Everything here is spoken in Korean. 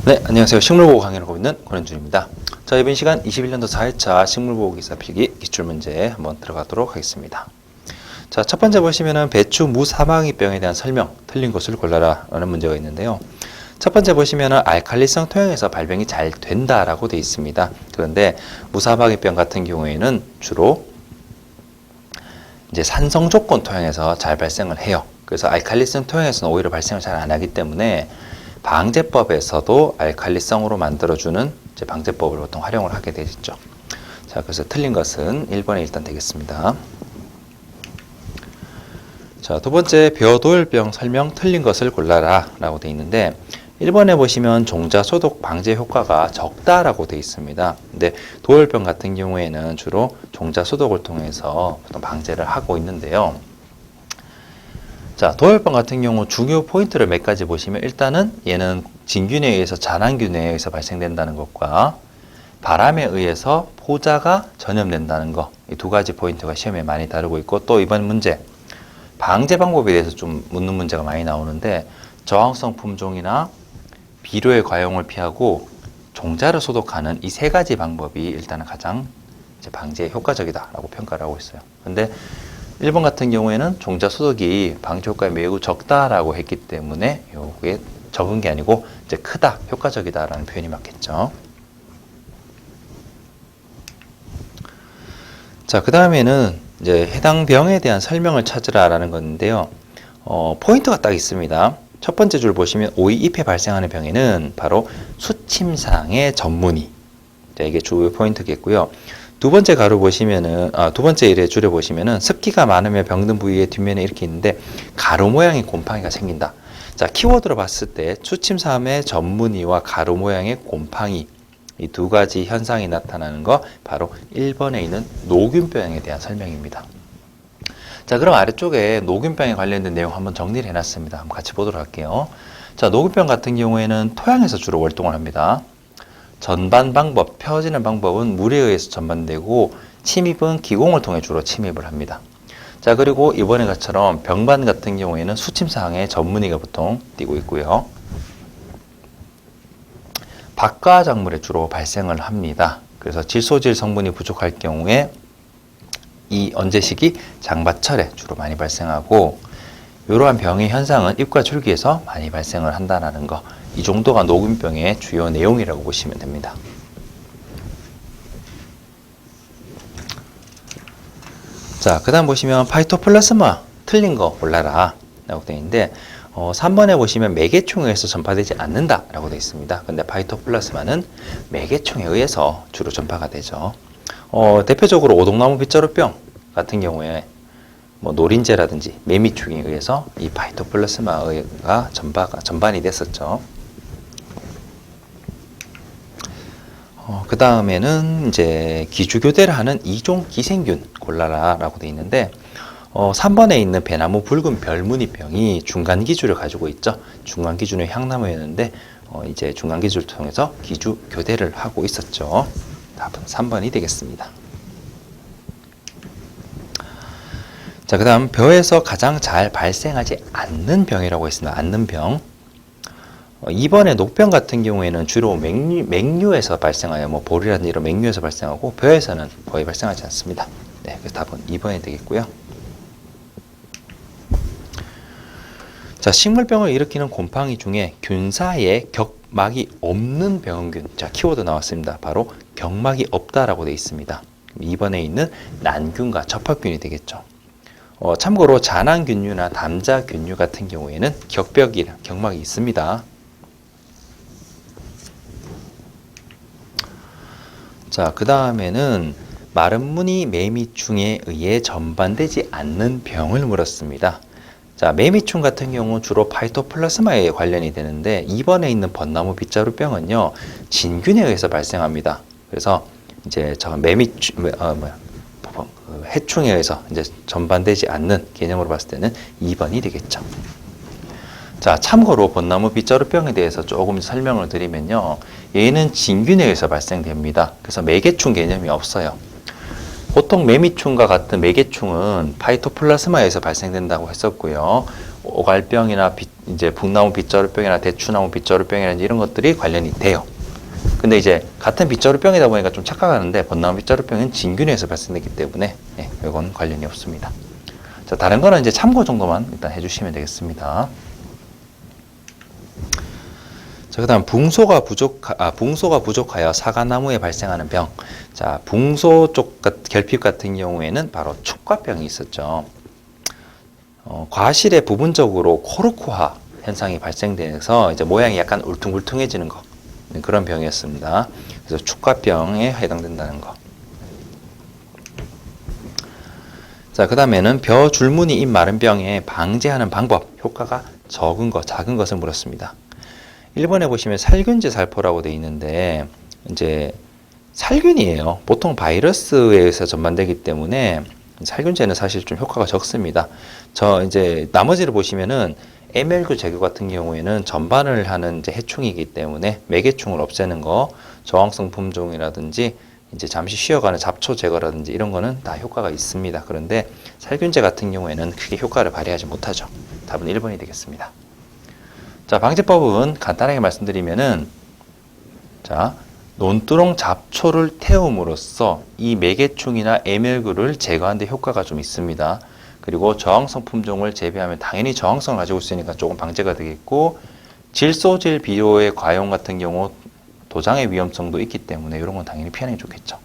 네, 안녕하세요. 식물보호 강의를 하고 있는 권현준입니다. 자, 이번 시간 21년도 4회차 식물보호 기사 필기 기출문제 한번 들어가도록 하겠습니다. 자, 첫 번째 보시면은 배추 무사마귀병에 대한 설명, 틀린 것을 골라라 라는 문제가 있는데요. 첫 번째 보시면은 알칼리성 토양에서 발병이 잘 된다라고 되어 있습니다. 그런데 무사마귀병 같은 경우에는 주로 이제 산성 조건 토양에서 잘 발생을 해요. 그래서 알칼리성 토양에서는 오히려 발생을 잘 안 하기 때문에 방제법에서도 알칼리성으로 만들어주는 이제 방제법을 보통 활용을 하게 되겠죠. 자, 그래서 틀린 것은 1번에 일단 되겠습니다. 자, 두 번째 벼도열병 설명 틀린 것을 골라라 라고 되어 있는데 1번에 보시면 종자 소독 방제 효과가 적다라고 되어 있습니다. 근데 도열병 같은 경우에는 주로 종자 소독을 통해서 보통 방제를 하고 있는데요. 자, 도열병 같은 경우 중요 포인트를 몇 가지 보시면 일단은 얘는 진균에 의해서 잔황균에 의해서 발생된다는 것과 바람에 의해서 포자가 전염된다는 것, 이 두 가지 포인트가 시험에 많이 다루고 있고, 또 이번 문제 방제 방법에 대해서 좀 묻는 문제가 많이 나오는데 저항성 품종이나 비료의 과용을 피하고 종자를 소독하는 이 세 가지 방법이 일단은 가장 이제 방제에 효과적이다라고 평가를 하고 있어요. 근데 1번 같은 경우에는 종자 소독이 방제 효과가 매우 적다라고 했기 때문에 이게 적은 게 아니고 이제 크다, 효과적이다라는 표현이 맞겠죠. 자, 그 다음에는 이제 해당 병에 대한 설명을 찾으라라는 건데요. 포인트가 딱 있습니다. 첫 번째 줄 보시면 오이 잎에 발생하는 병에는 바로 수침상의 전문의. 자, 이게 주요 포인트겠고요. 두 번째 가로 보시면은, 두 번째 일에 줄에 보시면은 습기가 많으면 병든 부위의 뒷면에 이렇게 있는데 가루 모양의 곰팡이가 생긴다. 자, 키워드로 봤을 때 수침삼의 전문의와 가루 모양의 곰팡이, 이 두 가지 현상이 나타나는 거 바로 1번에 있는 노균병에 대한 설명입니다. 자, 그럼 아래쪽에 노균병에 관련된 내용 한번 정리를 해놨습니다. 한번 같이 보도록 할게요. 자, 노균병 같은 경우에는 토양에서 주로 활동을 합니다. 전반 방법, 펴지는 방법은 물에 의해서 전반되고 침입은 기공을 통해 주로 침입을 합니다. 자, 그리고 이번에 것처럼 병반 같은 경우에는 수침상의 전문의가 보통 띄고 있고요. 박과작물에 주로 발생을 합니다. 그래서 질소질 성분이 부족할 경우에 이 언제시기 장마철에 주로 많이 발생하고 이러한 병의 현상은 잎과 줄기에서 많이 발생을 한다는 거. 이 정도가 노균병의 주요 내용이라고 보시면 됩니다. 자, 그 다음 보시면 파이토플라스마 틀린 거 골라라 라고 되어 있는데 3번에 보시면 매개충에 의해서 전파되지 않는다 라고 되어 있습니다. 근데 파이토플라스마는 매개충에 의해서 주로 전파가 되죠. 대표적으로 오동나무 빗자루병 같은 경우에 뭐 노린재라든지 매미충에 의해서 이 파이토플라스마가 전반이 됐었죠. 그 다음에는 이제 기주교대를 하는 이종 기생균 골라라 라고 되어 있는데 3번에 있는 배나무 붉은 별무늬병이 중간기주를 가지고 있죠. 중간기주는 향나무였는데 이제 중간기주를 통해서 기주교대를 하고 있었죠. 답은 3번이 되겠습니다. 자, 그 다음 벼에서 가장 잘 발생하지 않는 병이라고 했습니다. 않는 병. 2번에 녹병 같은 경우에는 주로 맹류에서 발생하여 뭐 볼이라든지 이런 맹류에서 발생하고 벼에서는 거의 발생하지 않습니다. 네, 그래서 답은 2번이 되겠고요. 자, 식물병을 일으키는 곰팡이 중에 균사에 격막이 없는 병원균. 자, 키워드 나왔습니다. 바로 격막이 없다라고 되어 있습니다. 2번에 있는 난균과 접합균이 되겠죠. 참고로 잔황균류나 담자균류 같은 경우에는 격막이 있습니다. 자, 그 다음에는 마른 무늬 매미충에 의해 전반되지 않는 병을 물었습니다. 자, 매미충 같은 경우 주로 파이토플라스마에 관련이 되는데 2번에 있는 벚나무 빗자루병은요 진균에 의해서 발생합니다. 그래서 이제 저 해충에 의해서 이제 전반되지 않는 개념으로 봤을 때는 2번이 되겠죠. 자, 참고로 벚나무 빗자루병에 대해서 조금 설명을 드리면요. 얘는 진균에 의해서 발생됩니다. 그래서 매개충 개념이 없어요. 보통 매미충과 같은 매개충은 파이토플라스마에서 발생된다고 했었고요. 오갈병이나 이제 북나무 빗자루병이나 대추나무 빗자루병이나 이런 것들이 관련이 돼요. 근데 이제 같은 빗자루병이다 보니까 좀 착각하는데 벚나무 빗자루병은 진균에서 발생되기 때문에 이건 관련이 없습니다. 자, 다른 거는 이제 참고 정도만 일단 해주시면 되겠습니다. 자, 그다음 붕소가 부족하여 사과나무에 발생하는 병. 자, 붕소 쪽 결핍 같은 경우에는 바로 축과병이 있었죠. 과실에 부분적으로 코르코화 현상이 발생돼서 이제 모양이 약간 울퉁불퉁해지는 거. 그런 병이었습니다. 그래서 축과병에 해당된다는 거. 자, 그 다음에는 벼 줄무늬 잎 마른 병에 방제하는 방법, 효과가 적은 것, 작은 것을 물었습니다. 1번에 보시면 살균제 살포라고 되어 있는데, 이제 살균이에요. 보통 바이러스에 의해서 전반되기 때문에 살균제는 사실 좀 효과가 적습니다. 이제 나머지를 보시면은 MLG 제거 같은 경우에는 전반을 하는 이제 해충이기 때문에 매개충을 없애는 거, 저항성 품종이라든지 이제 잠시 쉬어가는 잡초 제거라든지 이런 거는 다 효과가 있습니다. 그런데 살균제 같은 경우에는 크게 효과를 발휘하지 못하죠. 답은 1번이 되겠습니다. 자, 방제법은 간단하게 말씀드리면은, 자, 논두렁 잡초를 태움으로써 이 매개충이나 MLG를 제거하는 데 효과가 좀 있습니다. 그리고 저항성 품종을 재배하면 당연히 저항성을 가지고 있으니까 조금 방제가 되겠고, 질소질 비료의 과용 같은 경우 도장의 위험성도 있기 때문에 이런 건 당연히 피하는 게 좋겠죠.